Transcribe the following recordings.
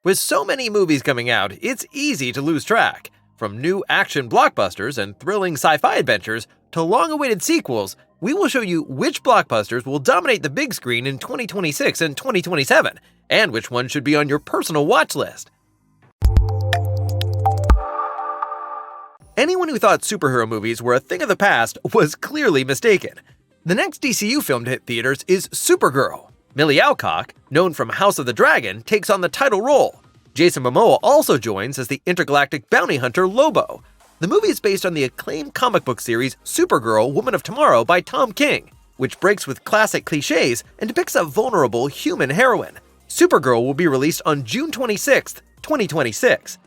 With so many movies coming out, it's easy to lose track. From new action blockbusters and thrilling sci-fi adventures to long-awaited sequels, we will show you which blockbusters will dominate the big screen in 2026 and 2027, and which ones should be on your personal watch list. Anyone who thought superhero movies were a thing of the past was clearly mistaken. The next DCU film to hit theaters is Supergirl. Millie Alcock, known from House of the Dragon, takes on the title role. Jason Momoa also joins as the intergalactic bounty hunter Lobo. The movie is based on the acclaimed comic book series Supergirl, Woman of Tomorrow by Tom King, which breaks with classic cliches and depicts a vulnerable human heroine. Supergirl will be released on June 26, 2026.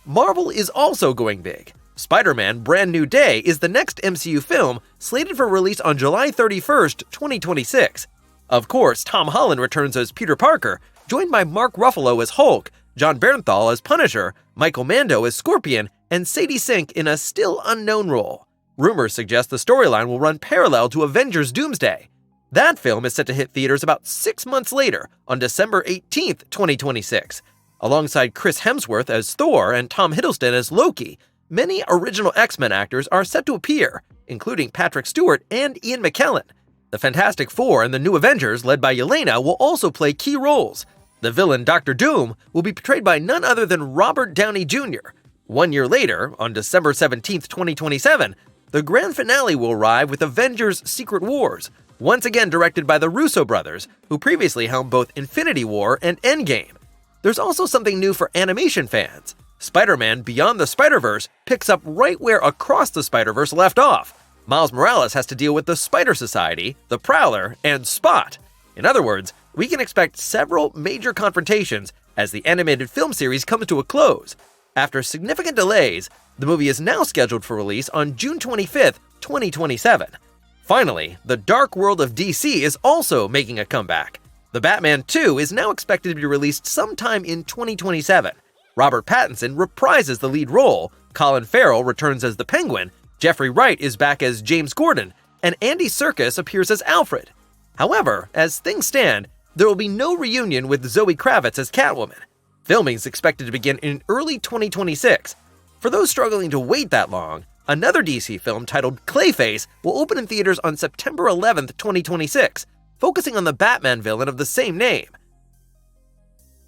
Marvel is also going big. Spider-Man: Brand New Day is the next MCU film slated for release on July 31, 2026. Of course, Tom Holland returns as Peter Parker, joined by Mark Ruffalo as Hulk, John Bernthal as Punisher, Michael Mando as Scorpion, and Sadie Sink in a still unknown role. Rumors suggest the storyline will run parallel to Avengers Doomsday. That film is set to hit theaters about 6 months later, on December 18, 2026. Alongside Chris Hemsworth as Thor and Tom Hiddleston as Loki, many original X-Men actors are set to appear, including Patrick Stewart and Ian McKellen. The Fantastic Four and the New Avengers, led by Yelena, will also play key roles. The villain Dr. Doom will be portrayed by none other than Robert Downey Jr. 1 year later, on December 17, 2027, the grand finale will arrive with Avengers: Secret Wars, once again directed by the Russo brothers, who previously helmed both Infinity War and Endgame. There's also something new for animation fans. Spider-Man: Beyond the Spider-Verse picks up right where Across the Spider-Verse left off. Miles Morales has to deal with the Spider Society, the Prowler, and Spot. In other words, we can expect several major confrontations as the animated film series comes to a close. After significant delays, the movie is now scheduled for release on June 25, 2027. Finally, the dark world of DC is also making a comeback. The Batman 2 is now expected to be released sometime in 2027. Robert Pattinson reprises the lead role, Colin Farrell returns as the Penguin, Jeffrey Wright is back as James Gordon, and Andy Serkis appears as Alfred. However, as things stand, there will be no reunion with Zoe Kravitz as Catwoman. Filming is expected to begin in early 2026. For those struggling to wait that long, another DC film titled Clayface will open in theaters on September 11, 2026, focusing on the Batman villain of the same name.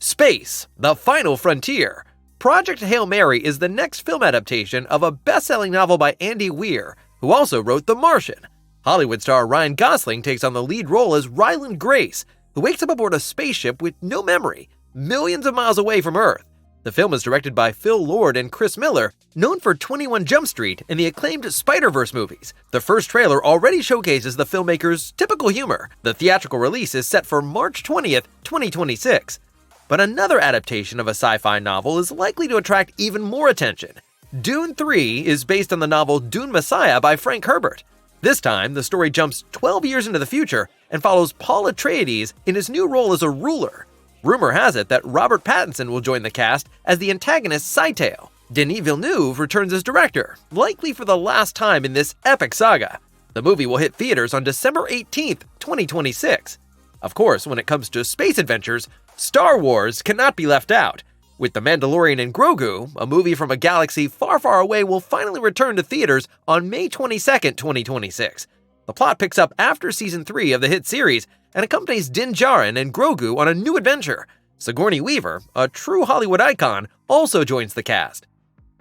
Space: The Final Frontier. Project Hail Mary is the next film adaptation of a best-selling novel by Andy Weir, who also wrote The Martian. Hollywood star Ryan Gosling takes on the lead role as Ryland Grace, who wakes up aboard a spaceship with no memory, millions of miles away from Earth. The film is directed by Phil Lord and Chris Miller, known for 21 Jump Street and the acclaimed Spider-Verse movies. The first trailer already showcases the filmmaker's typical humor. The theatrical release is set for March 20th, 2026. But another adaptation of a sci-fi novel is likely to attract even more attention. Dune 3 is based on the novel Dune Messiah by Frank Herbert. This time, the story jumps 12 years into the future and follows Paul Atreides in his new role as a ruler. Rumor has it that Robert Pattinson will join the cast as the antagonist Scytale. Denis Villeneuve returns as director, likely for the last time in this epic saga. The movie will hit theaters on December 18, 2026. Of course, when it comes to space adventures, Star Wars cannot be left out. With The Mandalorian and Grogu, a movie from a galaxy far, far away will finally return to theaters on May 22, 2026. The plot picks up after Season 3 of the hit series and accompanies Din Djarin and Grogu on a new adventure. Sigourney Weaver, a true Hollywood icon, also joins the cast.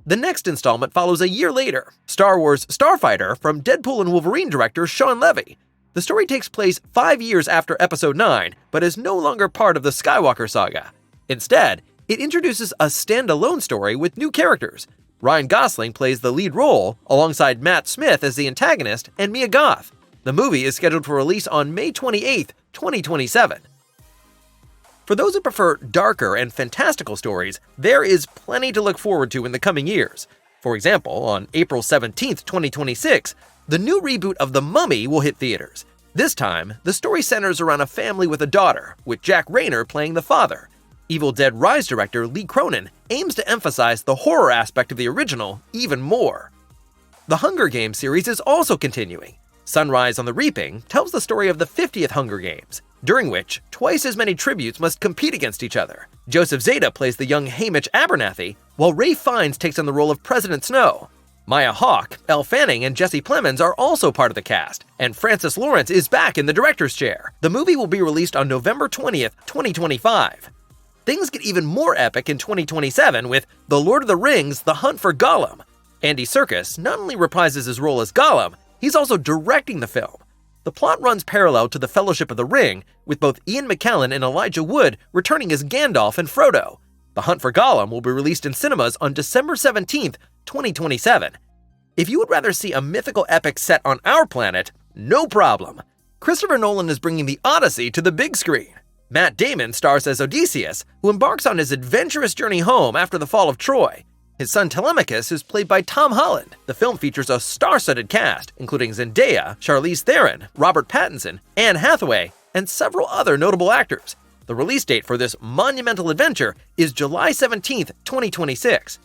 The next installment follows a year later, Star Wars: Starfighter from Deadpool and Wolverine director Shawn Levy. The story takes place 5 years after Episode 9, but is no longer part of the Skywalker saga. Instead, it introduces a standalone story with new characters. Ryan Gosling plays the lead role, alongside Matt Smith as the antagonist and Mia Goth. The movie is scheduled for release on May 28, 2027. For those who prefer darker and fantastical stories, there is plenty to look forward to in the coming years. For example, on April 17, 2026, the new reboot of The Mummy will hit theaters. This time, the story centers around a family with a daughter, with Jack Rayner playing the father. Evil Dead Rise director Lee Cronin aims to emphasize the horror aspect of the original even more. The Hunger Games series is also continuing. Sunrise on the Reaping tells the story of the 50th Hunger Games. during which twice as many tributes must compete against each other. Joseph Zeta plays the young Haymitch Abernathy, while Ralph Fiennes takes on the role of President Snow. Maya Hawke, Elle Fanning, and Jesse Plemons are also part of the cast, and Francis Lawrence is back in the director's chair. The movie will be released on November 20th, 2025. Things get even more epic in 2027 with The Lord of the Rings: The Hunt for Gollum. Andy Serkis not only reprises his role as Gollum, he's also directing the film. The plot runs parallel to The Fellowship of the Ring, with both Ian McKellen and Elijah Wood returning as Gandalf and Frodo. The Hunt for Gollum will be released in cinemas on December 17th, 2027. If you would rather see a mythical epic set on our planet, no problem. Christopher Nolan is bringing the Odyssey to the big screen. Matt Damon stars as Odysseus, who embarks on his adventurous journey home after the fall of Troy. His son Telemachus is played by Tom Holland. The film features a star-studded cast, including Zendaya, Charlize Theron, Robert Pattinson, Anne Hathaway, and several other notable actors. The release date for this monumental adventure is July 17, 2026.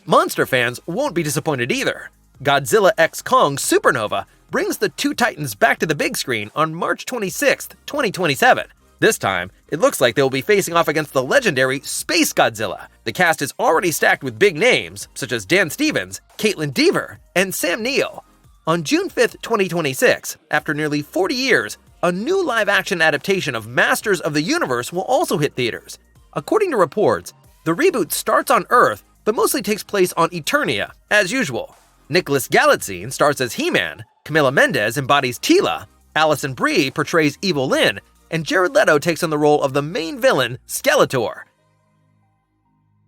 Monster fans won't be disappointed either. Godzilla x Kong Supernova brings the two titans back to the big screen on March 26, 2027. This time, it looks like they will be facing off against the legendary Space Godzilla. The cast is already stacked with big names, such as Dan Stevens, Caitlin Dever, and Sam Neill. On June 5, 2026, after nearly 40 years, a new live-action adaptation of Masters of the Universe will also hit theaters. According to reports, the reboot starts on Earth, but mostly takes place on Eternia, as usual. Nicholas Galitzine stars as He-Man, Camila Mendes embodies Teela, Alison Brie portrays Evil Lyn, and Jared Leto takes on the role of the main villain, Skeletor.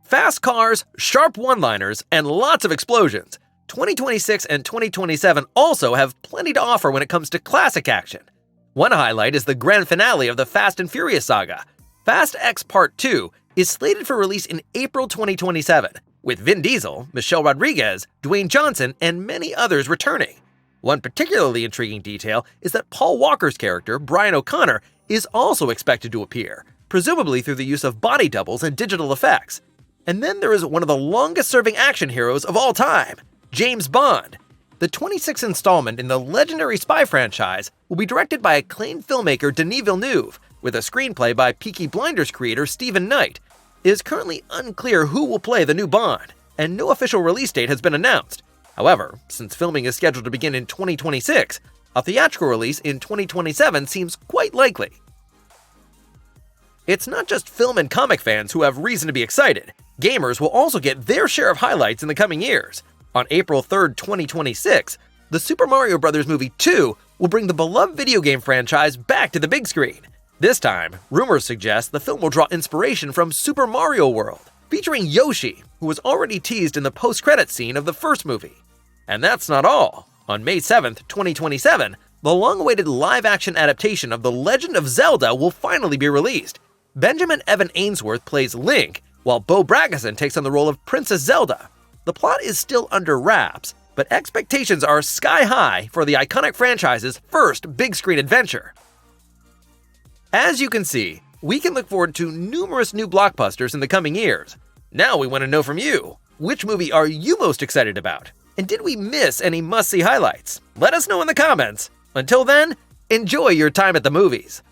Fast cars, sharp one-liners, and lots of explosions. 2026 and 2027 also have plenty to offer when it comes to classic action. One highlight is the grand finale of the Fast and Furious saga. Fast X Part 2 is slated for release in April 2027, with Vin Diesel, Michelle Rodriguez, Dwayne Johnson, and many others returning. One particularly intriguing detail is that Paul Walker's character, Brian O'Connor, is also expected to appear, presumably through the use of body doubles and digital effects. And then there is one of the longest-serving action heroes of all time, James Bond. The 26th installment in the legendary spy franchise will be directed by acclaimed filmmaker Denis Villeneuve, with a screenplay by Peaky Blinders creator Stephen Knight. It is currently unclear who will play the new Bond, and no official release date has been announced. However, since filming is scheduled to begin in 2026, a theatrical release in 2027 seems quite likely. It's not just film and comic fans who have reason to be excited. Gamers will also get their share of highlights in the coming years. On April 3, 2026, the Super Mario Bros. Movie 2 will bring the beloved video game franchise back to the big screen. This time, rumors suggest the film will draw inspiration from Super Mario World, featuring Yoshi, who was already teased in the post-credits scene of the first movie. And that's not all. On May 7, 2027, the long-awaited live-action adaptation of The Legend of Zelda will finally be released. Benjamin Evan Ainsworth plays Link, while Bo Braggason takes on the role of Princess Zelda. The plot is still under wraps, but expectations are sky-high for the iconic franchise's first big-screen adventure. As you can see, we can look forward to numerous new blockbusters in the coming years. Now we want to know from you, which movie are you most excited about? And did we miss any must-see highlights? Let us know in the comments. Until then, enjoy your time at the movies.